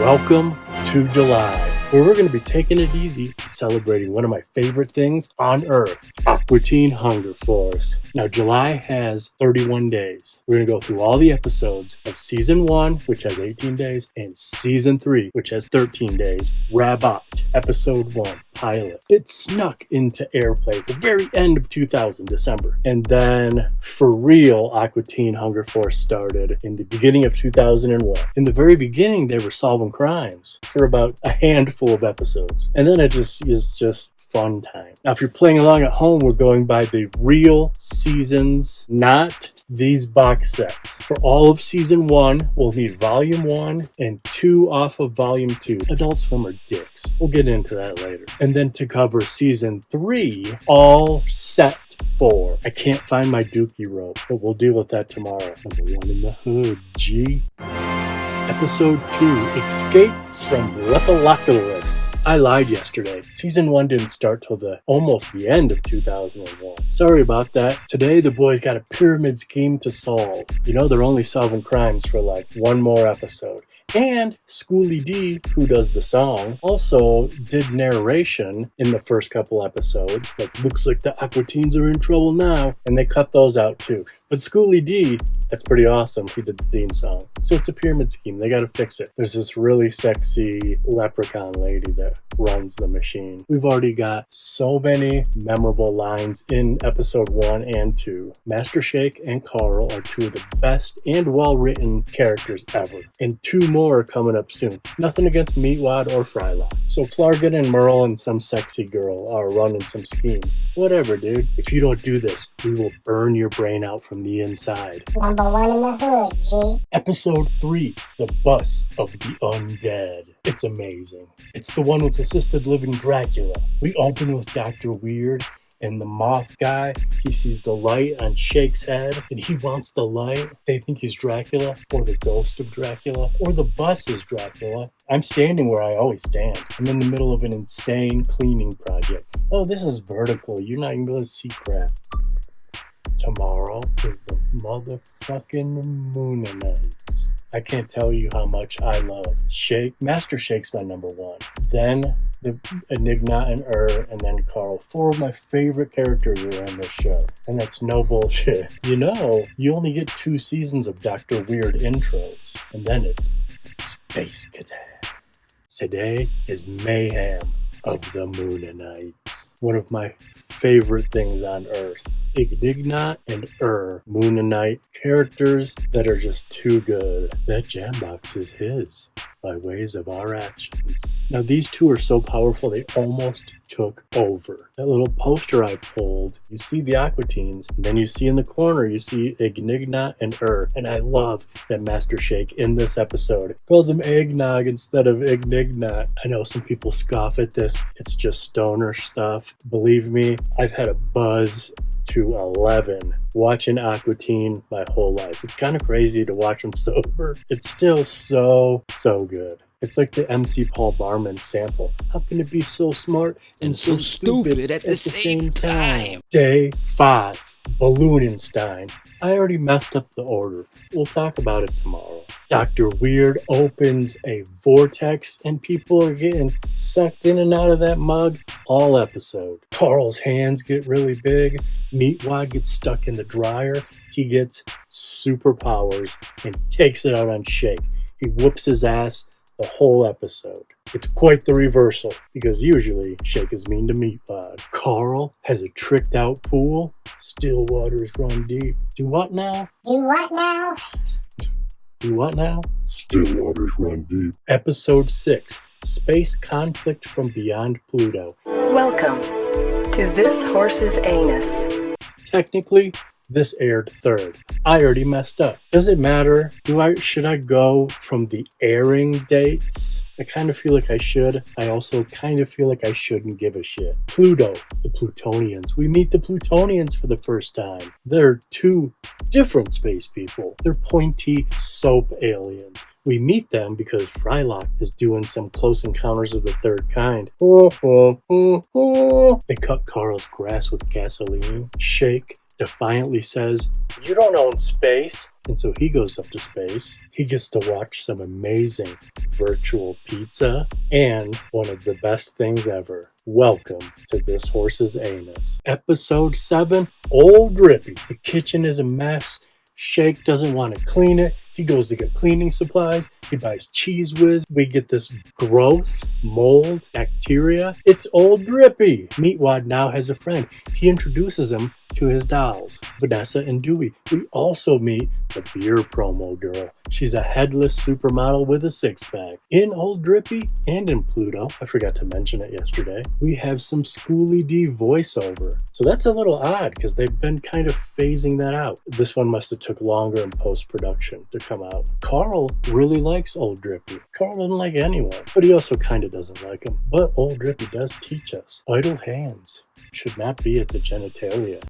Welcome to July, where we're going to be taking it easy and celebrating one of my favorite things on Earth, Aqua Teen Hunger Force. Now, July has 31 days. We're going to go through all the episodes of Season 1, which has 18 days, and Season 3, which has 13 days. Rabat, Episode 1, Pilot. It snuck into airplay at the very end of 2000, December. And then, for real, Aqua Teen Hunger Force started in the beginning of 2001. In the very beginning, they were solving crimes for about a handful of episodes. And then it just is just fun time. Now, if you're playing along at home, we're going by the real seasons, not these box sets. For all of Season 1, we'll need Volume 1 and 2 off of Volume 2. Adult Swim are dicks. We'll get into that later. And then to cover Season 3, all set 4. I can't find my dookie rope, but we'll deal with that tomorrow. Number 1 in the hood, G. Episode 2, Escape from Lepalocalypse. I lied yesterday. Season 1 didn't start till almost the end of 2001. Sorry about that. Today, the boys got a pyramid scheme to solve. You know, they're only solving crimes for like one more episode. And Schooly D, who does the song, also did narration in the first couple episodes. Like, looks like the Aqua Teens are in trouble now. And they cut those out too. But Schooly D, that's pretty awesome. He did the theme song. So it's a pyramid scheme. They gotta fix it. There's this really sexy leprechaun lady that runs the machine. We've already got so many memorable lines in episode 1 and 2. Master Shake and Carl are two of the best and well-written characters ever. And 2 more are coming up soon. Nothing against Meatwad or Frylock. So Flargan and Merle and some sexy girl are running some scheme. Whatever, dude. If you don't do this, we will burn your brain out from the inside. Number 1 in the hood, G. Episode 3, The Bus of the Undead. It's amazing. It's the one with assisted living Dracula. We open with Dr. Weird and the moth guy. He sees the light on Shake's head and he wants the light. They think he's Dracula or the ghost of Dracula or the bus is Dracula. I'm standing where I always stand. I'm in the middle of an insane cleaning project. Oh, this is vertical. You're not even able to see crap. Tomorrow is the motherfucking Moonanites. I can't tell you how much I love Shake. Master Shake's my number 1. Then the Enigma and and then Carl. 4 of my favorite characters are on this show. And that's no bullshit. You know, you only get 2 seasons of Dr. Weird intros. And then it's Space Cadet. Today is Mayhem of the Moonanites. One of my favorite things on Earth. Ignigna and Moonanite characters that are just too good. That jam box is his by ways of our actions. Now these 2 are so powerful they almost took over. That little poster I pulled, you see the Aqua Teens, and then you see in the corner, you see Ignigna and and I love that Master Shake in this episode calls him Eggnog instead of Ignigna. I know some people scoff at this. It's just stoner stuff. Believe me, I've had a buzz to 11 watching Aqua Teen my whole life. It's kind of crazy to watch them sober. It's still so good. It's like the MC Paul Barman sample. How can it be so smart and so stupid at the same time? Day 5, Balloonenstein. I already messed up the order. We'll talk about it tomorrow. Dr. Weird opens a vortex and people are getting sucked in and out of that mug all episode. Carl's hands get really big. Meatwad gets stuck in the dryer. He gets superpowers and takes it out on Shake. He whoops his ass the whole episode. It's quite the reversal, because usually Shake is mean to Meatwad. Carl has a tricked out pool. Still waters run deep. Do what now? Do what now? Do what now? Still waters run deep. Episode 6, Space Conflict from Beyond Pluto. Welcome to This Horse's Anus. Technically, this aired 3rd. I already messed up. Does it matter? Should I go from the airing dates? I kind of feel like I should. I also kind of feel like I shouldn't give a shit. Pluto, the Plutonians. We meet the Plutonians for the first time. They're 2 different space people. They're pointy soap aliens. We meet them because Frylock is doing some close encounters of the 3rd kind. They cut Carl's grass with gasoline. Shake defiantly says, "You don't own space." And so he goes up to space. He gets to watch some amazing virtual pizza and one of the best things ever. Welcome to This Horse's Anus. Episode 7, Old Drippy. The kitchen is a mess. Shake doesn't want to clean it. He goes to get cleaning supplies. He buys Cheese Whiz. We get this growth, mold, bacteria. It's Old Drippy. Meatwad now has a friend. He introduces him to his dolls, Vanessa and Dewey. We also meet the beer promo girl. She's a headless supermodel with a six-pack. In Old Drippy and in Pluto, I forgot to mention it yesterday, we have some Schooly D voiceover. So that's a little odd because they've been kind of phasing that out. This one must have took longer in post-production to come out. Carl really likes Old Drippy. Carl doesn't like anyone, but he also kind of doesn't like him. But Old Drippy does teach us idle hands should not be at the genitalia.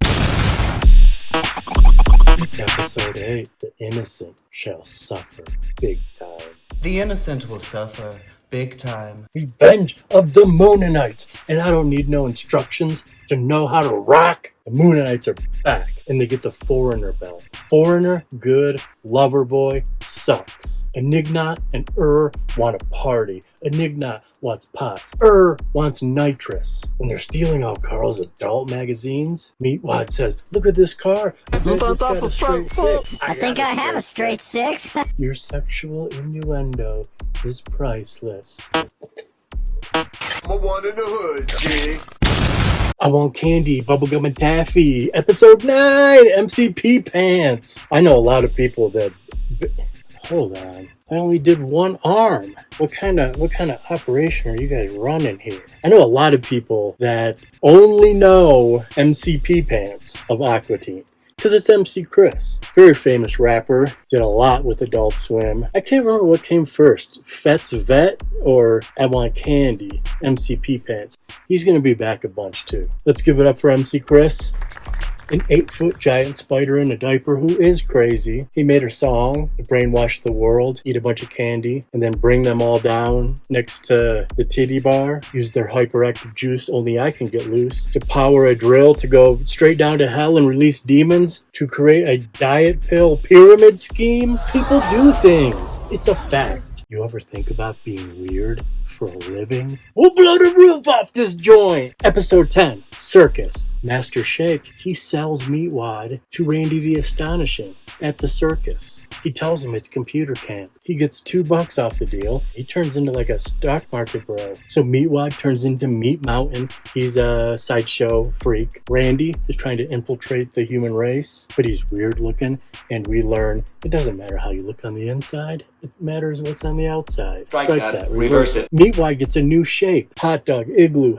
It's episode 8. The innocent shall suffer big time. The innocent will suffer big time. Revenge of the Moonanites. And I don't need no instructions to know how to rock. The Moonanites are back. And they get the Foreigner belt. Foreigner, good. Lover boy, sucks. Enignot and want to party. Enignot wants pot. Wants nitrous. When they're stealing all Carl's adult magazines, Meatwad says, "Look at this car. That's a straight six. I think I have a straight 6. Your sexual innuendo is priceless." I'm a one in the hood, G. I want candy, bubblegum, and taffy. Episode 9, MCP pants. I know a lot of people that... Hold on. I only did one arm. What kind of operation are you guys running here? I know a lot of people that only know MCP pants of Aqua Teen. Because it's MC Chris. Very famous rapper. Did a lot with Adult Swim. I can't remember what came first. Fet's Vet or I Want Candy. MCP pants. He's going to be back a bunch too. Let's give it up for MC Chris. An 8-foot giant spider in a diaper who is crazy. He made a song to brainwash the world, eat a bunch of candy, and then bring them all down next to the titty bar. Use their hyperactive juice only I can get loose to power a drill to go straight down to hell and release demons to create a diet pill pyramid scheme. People do things. It's a fact. You ever think about being weird for a living? We'll blow the roof off this joint! Episode 10, Circus. Master Shake, he sells Meatwad to Randy the Astonishing at the circus. He tells him it's computer camp. He gets $2 off the deal. He turns into like a stock market bro. So Meatwad turns into Meat Mountain. He's a sideshow freak. Randy is trying to infiltrate the human race, but he's weird looking, and we learn it doesn't matter how you look on the inside. It matters what's on the outside. Strike that. Reverse it. Meatwad gets a new shape. Hot dog igloo.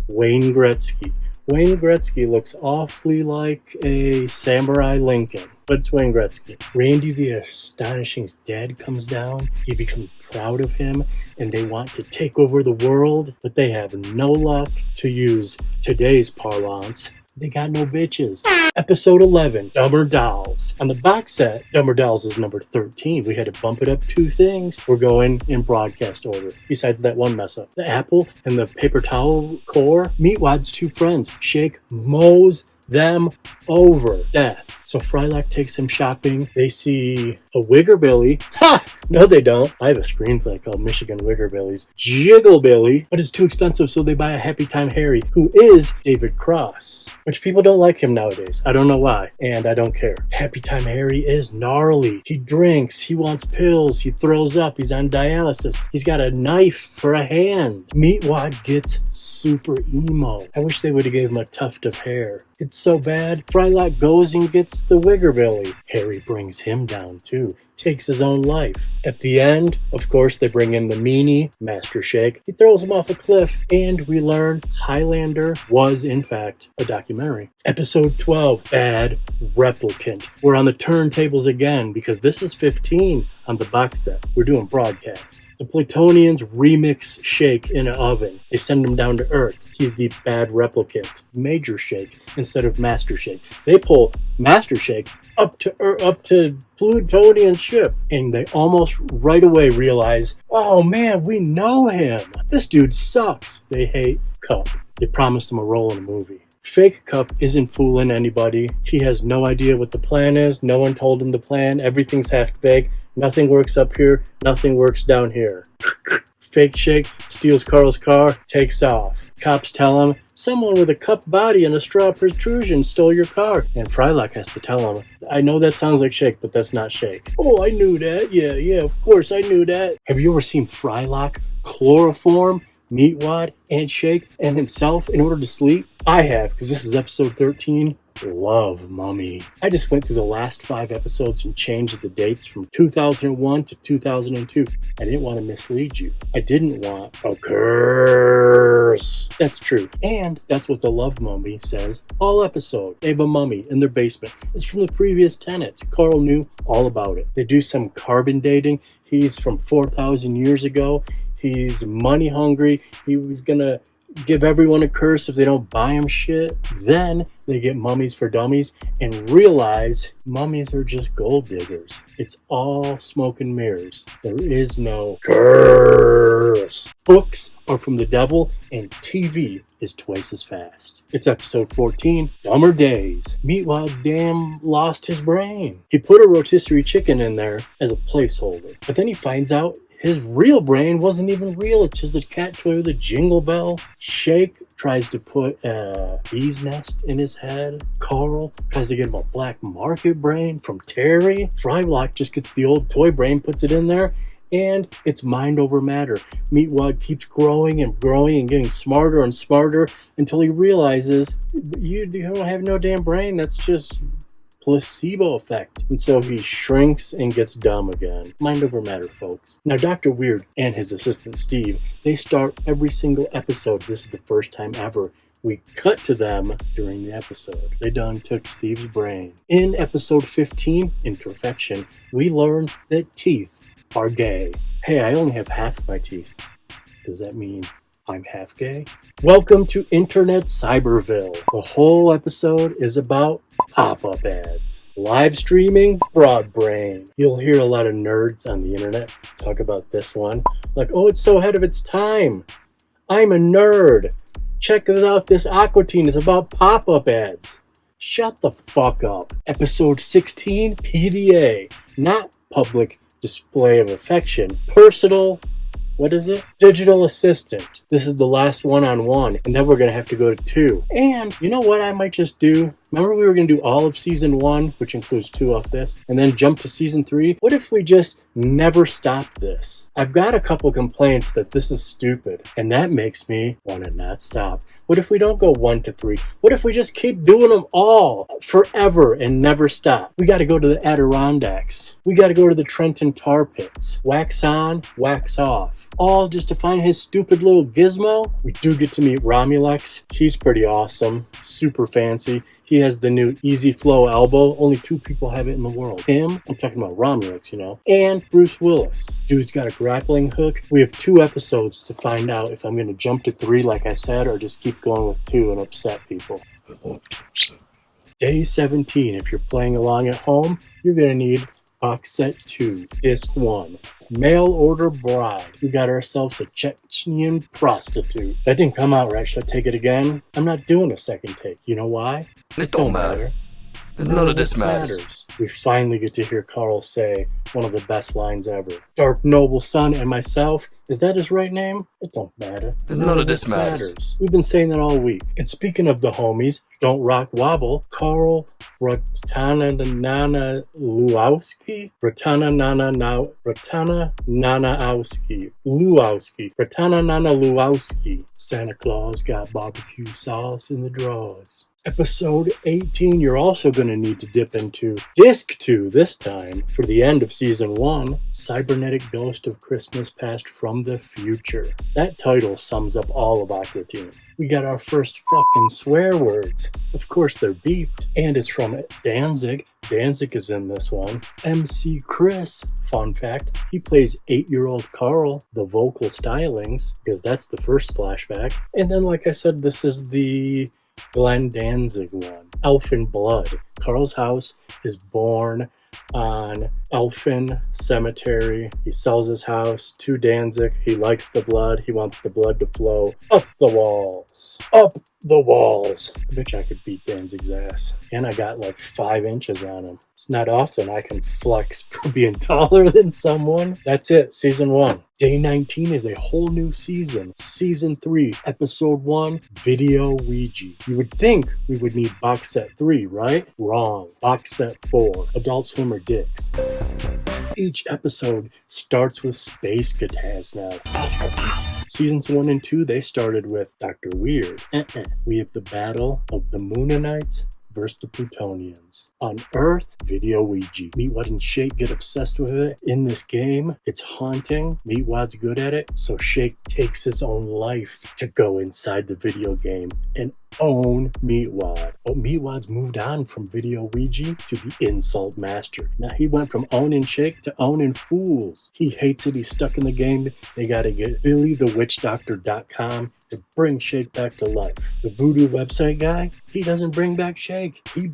Wayne Gretzky. Wayne Gretzky looks awfully like a Samurai Lincoln, but it's Wayne Gretzky. Randy the Astonishing's dad comes down. He becomes proud of him, and they want to take over the world, but they have no luck. To use today's parlance, they got no bitches. Episode 11, Dumber Dolls. On the box set, Dumber Dolls is number 13. We had to bump it up 2 things. We're going in broadcast order, besides that one mess up. The apple and the paper towel core. Meatwad's 2 friends. Shake mows them over. Death. So Frylock takes him shopping. They see a Wiggerbilly. Ha! No, they don't. I have a screenplay called Michigan Wiggerbillies. Jigglebilly. But it's too expensive, so they buy a Happy Time Harry, who is David Cross. Which people don't like him nowadays. I don't know why. And I don't care. Happy Time Harry is gnarly. He drinks. He wants pills. He throws up. He's on dialysis. He's got a knife for a hand. Meatwad gets super emo. I wish they would have gave him a tuft of hair. It's so bad. Frylock goes and gets the Wiggerbilly. Harry brings him down too. Takes his own life. At the end, of course, they bring in the meanie, Master Shake. He throws him off a cliff, and we learn Highlander was, in fact, a documentary. Episode 12, Bad Replicant. We're on the turntables again, because this is 15 on the box set. We're doing broadcast. The Platonians remix Shake in an oven. They send him down to Earth. He's the bad replicant, Major Shake, instead of Master Shake. They pull Master Shake up to Plutonian ship, and they almost right away realize, oh man, we know him. This dude sucks. They hate Cup. They promised him a role in a movie. Fake Cup isn't fooling anybody. He has no idea what the plan is. No one told him the plan. Everything's half-baked. Nothing works up here. Nothing works down here. Fake Shake steals Carl's car, takes off. Cops tell him, someone with a cup body and a straw protrusion stole your car. And Frylock has to tell him, I know that sounds like Shake, but that's not Shake. Oh, I knew that. Yeah, of course I knew that. Have you ever seen Frylock chloroform Meatwad and Shake and himself in order to sleep? I have, because this is episode 13. Love Mummy. I just went through the last 5 episodes and changed the dates from 2001 to 2002. I didn't want to mislead you. I didn't want a curse. That's true. And that's what the Love Mummy says all episode. They have a mummy in their basement. It's from the previous tenants. Carl knew all about it. They do some carbon dating. He's from 4,000 years ago. He's money hungry. He was gonna give everyone a curse if they don't buy him shit. Then they get mummies for dummies and realize mummies are just gold diggers. It's all smoke and mirrors. There is no curse. Books are from the devil and TV is twice as fast. It's episode 14, Dumber Days. Meatwad damn lost his brain. He put a rotisserie chicken in there as a placeholder, but then he finds out his real brain wasn't even real. It's just a cat toy with a jingle bell. Shake tries to put a bee's nest in his head. Carl tries to get him a black market brain from Terry. Frylock just gets the old toy brain, puts it in there, and it's mind over matter. Meatwad keeps growing and growing and getting smarter and smarter until he realizes you don't have no damn brain. That's just placebo effect. And so he shrinks and gets dumb again. Mind over matter, folks. Now, Dr. Weird and his assistant Steve, they start every single episode. This is the first time ever we cut to them during the episode. They done took Steve's brain. In episode 15, Imperfection, we learn that teeth are gay. Hey, I only have half my teeth. Does that mean I'm half gay? Welcome to Internet Cyberville. The whole episode is about pop-up ads. Live streaming, broad brain. You'll hear a lot of nerds on the internet talk about this one. Like, oh, it's so ahead of its time. I'm a nerd. Check it out, this Aqua Teen is about pop-up ads. Shut the fuck up. Episode 16, PDA. Not public display of affection. Personal, what is it? Digital assistant. This is the last one-on-one, and then we're going to have to go to 2. And you know what I might just do? Remember we were going to do all of season 1, which includes 2 off this, and then jump to season 3? What if we just never stop this? I've got a couple complaints that this is stupid, and that makes me want to not stop. What if we don't go 1 to 3? What if we just keep doing them all forever and never stop? We got to go to the Adirondacks. We got to go to the Trenton tar pits. Wax on, wax off. All just to find his stupid little gizmo. We do get to meet Romulus. He's pretty awesome. Super fancy. He has the new Easy Flow elbow. Only 2 people have it in the world. Him, I'm talking about Romulus, you know, and Bruce Willis. Dude's got a grappling hook. We have 2 episodes to find out if I'm going to jump to 3, like I said, or just keep going with 2 and upset people. Day 17. If you're playing along at home, you're going to need box set 2, disc 1. Mail order bride. We got ourselves a Chechnyan prostitute. That didn't come out right. Should I take it again? I'm not doing a second take. You know why? It don't matter. None of this matters. We finally get to hear Carl say one of the best lines ever. Dark Noble Son and myself. Is that his right name? It don't matter. None of this matters. We've been saying that all week. And speaking of the homies, don't rock wobble. Carl Ratana Luowski? Ratana Luowski. Santa Claus got barbecue sauce in the drawers. Episode 18, you're also going to need to dip into Disc 2 this time for the end of Season 1, Cybernetic Ghost of Christmas Past from the Future. That title sums up all of Aqua Teen. We got our first fucking swear words. Of course, they're beeped, and it's from Danzig. Danzig is in this one. MC Chris, fun fact, he plays 8-year-old Carl, the vocal stylings, because that's the first flashback. And then, like I said, this is the Glenn Danzig one. Elfin Blood. Carl's house is born on Elfin Cemetery. He sells his house to Danzig. He likes the blood. He wants the blood to flow up the walls. Up the walls. I bet you I could beat Danzig's ass. And I got like 5 inches on him. It's not often I can flex for being taller than someone. That's it. Season 1. Day 19 is a whole new season. Season 3, Episode 1, Video Ouija. You would think we would need box set 3, right? Wrong. Box set 4, Adult Swimmer Dicks. Each episode starts with space guitars now. Seasons 1 and 2, they started with Dr. Weird. We have the Battle of the Moonanites versus the Plutonians. On Earth, Video Ouija. Meatwad and Shake get obsessed with it. In this game, it's haunting. Meatwad's good at it, so Shake takes his own life to go inside the video game and own Meatwad. But Meatwad's moved on from Video Ouija to the Insult Master. Now he went from owning Shake to owning fools. He hates it. He's stuck in the game. They gotta get BillyTheWitchDoctor.com to bring Shake back to life. The voodoo website guy, he doesn't bring back Shake. He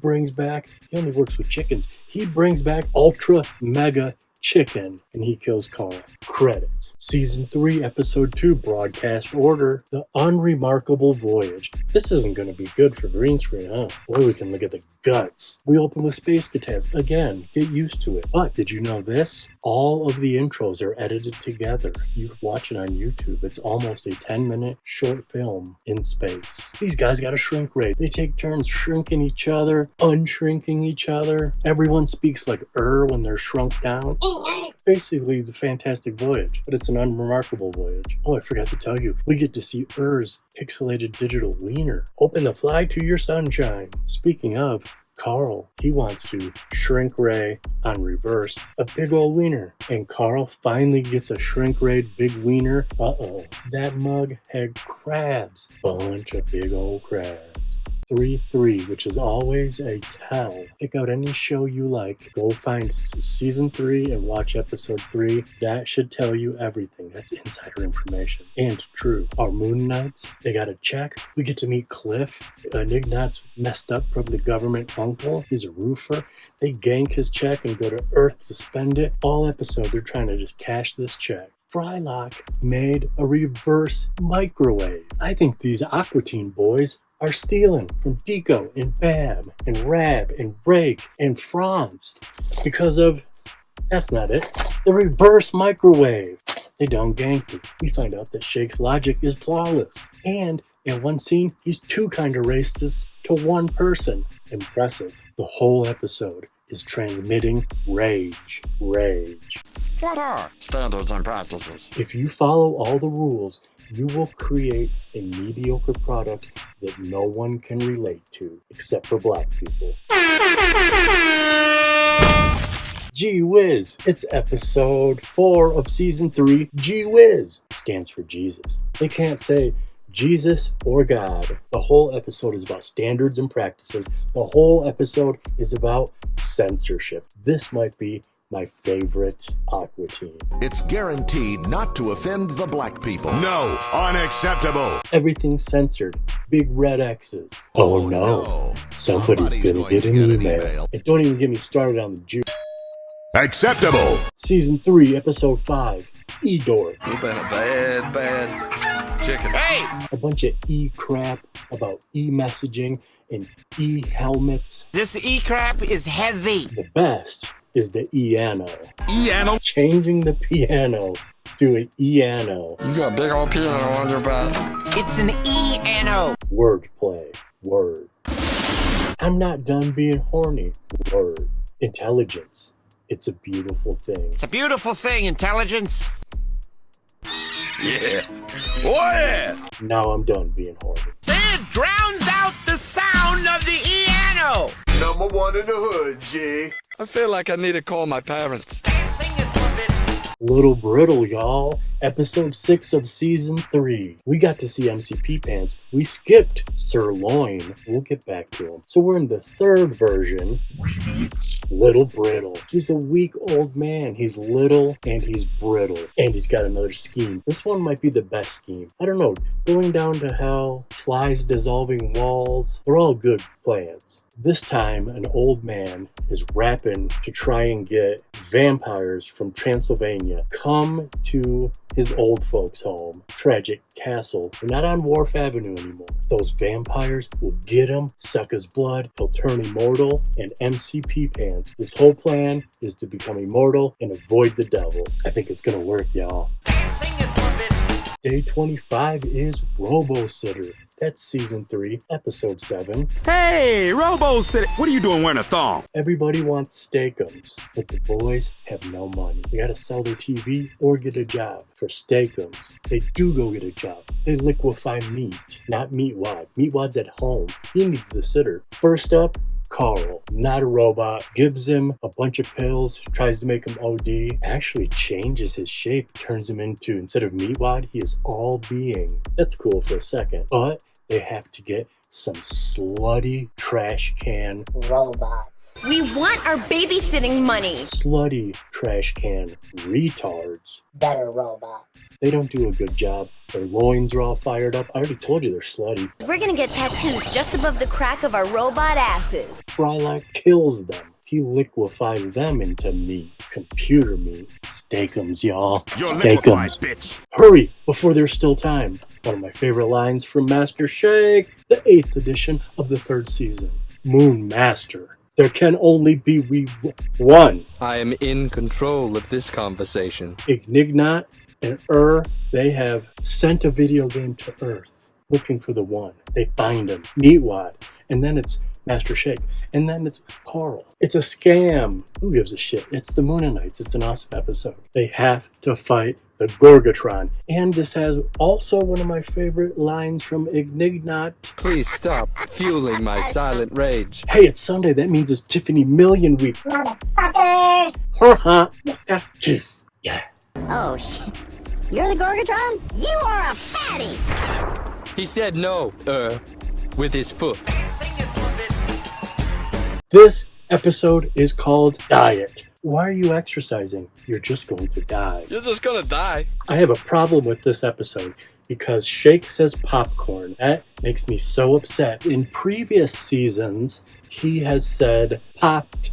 only works with chickens. He brings back Ultra Mega Chicken, and he kills Carl. Credits. Season 3, Episode 2, Broadcast Order, The Unremarkable Voyage. This isn't going to be good for green screen, huh? Boy, we can look at the guts. We open with space guitars. Again, get used to it. But did you know this? All of the intros are edited together. You can watch it on YouTube. It's almost a 10-minute short film in space. These guys got a shrink ray. They take turns shrinking each other, unshrinking each other. Everyone speaks like when they're shrunk down. Basically, the Fantastic Voyage, but it's an unremarkable voyage. Oh, I forgot to tell you, we get to see pixelated digital wiener. Open the fly to your sunshine. Speaking of, Carl, he wants to shrink ray on reverse a big old wiener. And Carl finally gets a shrink ray big wiener. That mug had crabs. Bunch of big old crabs. 3-3, which is always a tell. Pick out any show you like. Go find season 3 and watch episode 3. That should tell you everything. That's insider information. And true. Our Moon Knights, they got a check. We get to meet Cliff. Nignot's messed up from the government uncle. He's a roofer. They gank his check and go to Earth to spend it. All episode, they're trying to just cash this check. Frylock made a reverse microwave. I think these Aqua Teen boys are stealing from Deco and Bab and Rab and Break and Franz because of, that's not it, the reverse microwave. They don't gank it. We find out that Shake's logic is flawless. And in one scene, he's 2 kind of racist to one person. Impressive. The whole episode is transmitting rage. What are standards and practices? If you follow all the rules, you will create a mediocre product that no one can relate to, except for black people. Gee whiz! It's episode 4 of season 3. Gee whiz stands for Jesus. They can't say Jesus or God. The whole episode is about standards and practices. The whole episode is about censorship. This might be my favorite Aqua Teen. It's guaranteed not to offend the black people. No, unacceptable. Everything's censored. Big red X's. Oh no. Somebody's gonna get an email. And don't even get me started on the Jew. Acceptable. Season 3, Episode 5, E-Dork. You've been a bad chicken. Hey! A bunch of E-crap about E-messaging and E-helmets. This E-crap is heavy. The best is the E-ano. E-ano? Changing the piano to an E-ano. You got a big old piano on your back. It's an E-ano. Wordplay. Word. I'm not done being horny. Word. Intelligence. It's a beautiful thing. It's a beautiful thing, intelligence. Yeah. Oh yeah! Now I'm done being horny. It drowns out the sound of the E-ano. Number 1 in the hood, G. I feel like I need to call my parents. Little brittle, y'all. Episode 6 of Season 3. We got to see MCP Pants. We skipped Sirloin. We'll get back to him. So we're in the third version. Little Brittle. He's a weak old man. He's little and he's brittle. And he's got another scheme. This one might be the best scheme. I don't know. Going down to hell, flies dissolving walls. They're all good plans. This time, an old man is rapping to try and get vampires from Transylvania come to his old folks' home, Tragic Castle. They're not on Wharf Avenue anymore. Those vampires will get him, suck his blood, he'll turn immortal, and MCP Pants. His whole plan is to become immortal and avoid the devil. I think it's gonna work, y'all. Day 25 is Robo Sitter. That's Season 3, Episode 7. Hey, Robo City, what are you doing wearing a thong? Everybody wants steakums, but the boys have no money. They gotta sell their TV or get a job. For steakums, they do go get a job. They liquefy meat, not Meatwad. Meatwad's at home. He needs the sitter. First up, Carl, not a robot, gives him a bunch of pills, tries to make him OD, actually changes his shape, turns him into, instead of Meatwad, he is all being. That's cool for a second, but they have to get some slutty trash can Robots. We want our babysitting money. slutty trash can retards. Better robots. They don't do a good job. Their loins are all fired up. I already told you they're slutty. We're gonna get tattoos just above the crack of our robot asses. Frylock kills them. He liquefies them into meat. Computer meat. Steakums, y'all. You're liquefied, Steakums. bitch. Hurry, before there's still time. One of my favorite lines from Master Shake, the 8th edition of the 3rd season. Moon Master. There can only be one. I am in control of this conversation. Ignignat and they have sent a video game to Earth looking for the one. They find him. Meatwad. And then it's Master Shake. And then it's Carl. It's a scam. Who gives a shit? It's the Moonanites. It's an awesome episode. They have to fight the Gorgatron. And this has also one of my favorite lines from Ignignat. Please stop fueling my silent rage. Hey, it's Sunday. That means it's Tiffany Million Week. Motherfuckers! Yeah. Oh, shit. You're the Gorgatron? You are a fatty! He said no, with his foot. This episode is called Diet. Why are you exercising? You're just going to die. You're just gonna die. I have a problem with this episode because Shake says popcorn. That makes me so upset. In previous seasons, he has said popped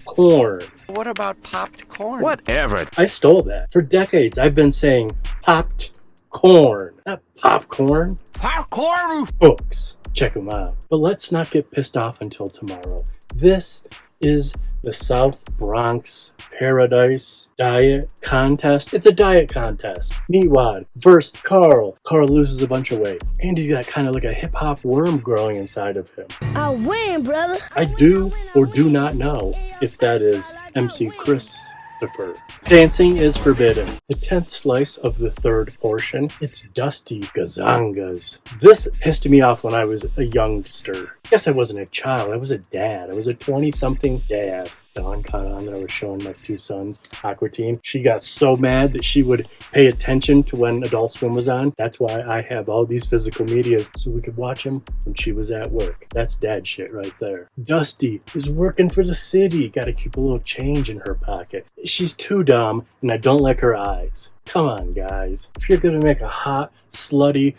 corn. What about popped corn? Whatever. I stole that. For decades, I've been saying popped corn, not popcorn. Popcorn? Books. Check them out. But let's not get pissed off until tomorrow. This is the South Bronx Paradise Diet Contest. It's a diet contest. Meatwad versus Carl. Carl loses a bunch of weight. And he's got kind of like a hip-hop worm growing inside of him. I'll win, brother. I do or do not know if that is MC Christopher. Dancing is forbidden. The 10th slice of the 3rd portion, it's Dusty Gazangas. This pissed me off when I was a youngster. I guess I wasn't a child, I was a dad. I was a 20-something dad. Dawn caught on that I was showing my 2 sons, Aqua Teen. She got so mad that she would pay attention to when Adult Swim was on. That's why I have all these physical medias so we could watch them when she was at work. That's dad shit right there. Dusty is working for the city. Gotta keep a little change in her pocket. She's too dumb and I don't like her eyes. Come on, guys. If you're gonna make a hot, slutty,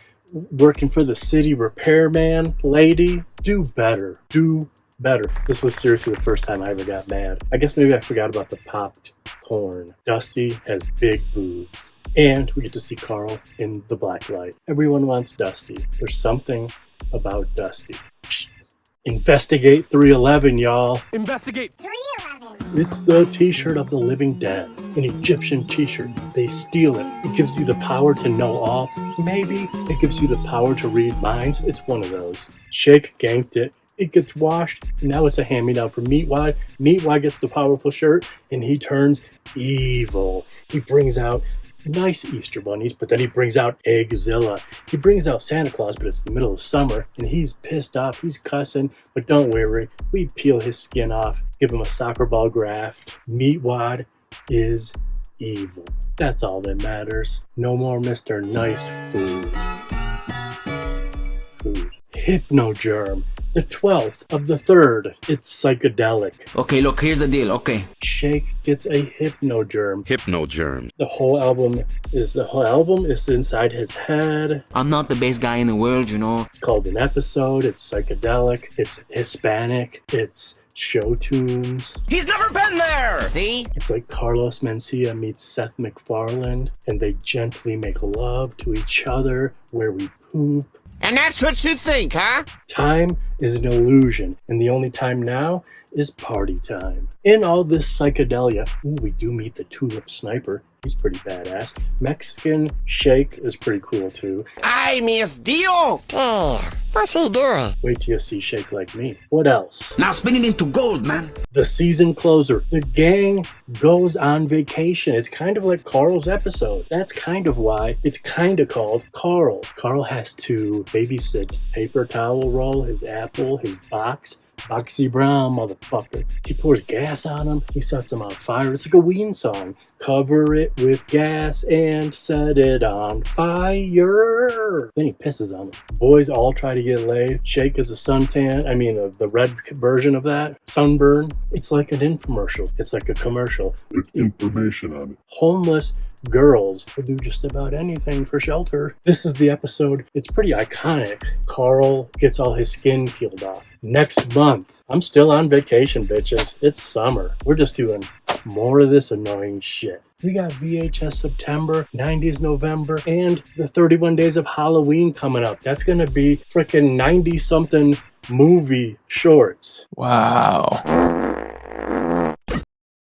working for the city repairman lady, do better. Do better. This was seriously the first time I ever got mad. I guess maybe I forgot about the popped corn. Dusty has big boobs. And we get to see Carl in the black light. Everyone wants Dusty. There's something about Dusty. Psst. Investigate 311, y'all. Investigate. 311. It's the t-shirt of the living dead. An Egyptian t-shirt. They steal it. It gives you the power to know all. Maybe it gives you the power to read minds. It's one of those. Shake ganked it. It gets washed. Now it's a hand-me-down for Meatwad. Meatwad gets the powerful shirt, and he turns evil. He brings out nice Easter bunnies, but then he brings out Eggzilla. He brings out Santa Claus, but it's the middle of summer, and he's pissed off. He's cussing, but don't worry. We peel his skin off, give him a soccer ball graft. Meatwad is evil. That's all that matters. No more Mr. Nice Food. Hypnogerm. The 12th of the 3rd. It's psychedelic. Okay, look, here's the deal, okay. Shake gets a hypnogerm. Hypnogerm. The whole album is inside his head. I'm not the best guy in the world, you know. It's called An Episode. It's psychedelic. It's Hispanic. It's show tunes. He's never been there! See? It's like Carlos Mencia meets Seth MacFarlane, and they gently make love to each other where we poop. And that's what you think, huh? Time is an illusion, and the only time now is party time. In all this psychedelia, we do meet the Tulip Sniper. He's pretty badass. Mexican Shake is pretty cool too. I miss Dio! Damn, what's he doing? Wait till you see Shake like me. What else? Now spin it into gold, man. The season closer. The gang goes on vacation. It's kind of like Carl's episode. That's kind of why it's kind of called Carl. Carl has to babysit paper towel roll, his apple, his box. Boxy Brown, motherfucker. He pours gas on him. He sets him on fire. It's like a Ween song. Cover it with gas and set it on fire. Then he pisses on him. Boys all try to get laid. Shake is a suntan. The red version of that. Sunburn. It's like an infomercial. It's like a commercial. With information on it. Homeless girls will do just about anything for shelter. This is the episode. It's pretty iconic. Carl gets all his skin peeled off. Next month, I'm still on vacation, bitches. It's summer. We're just doing more of this annoying shit. We got VHS September, 90s November, and the 31 Days of Halloween coming up. That's going to be freaking 90-something movie shorts. Wow.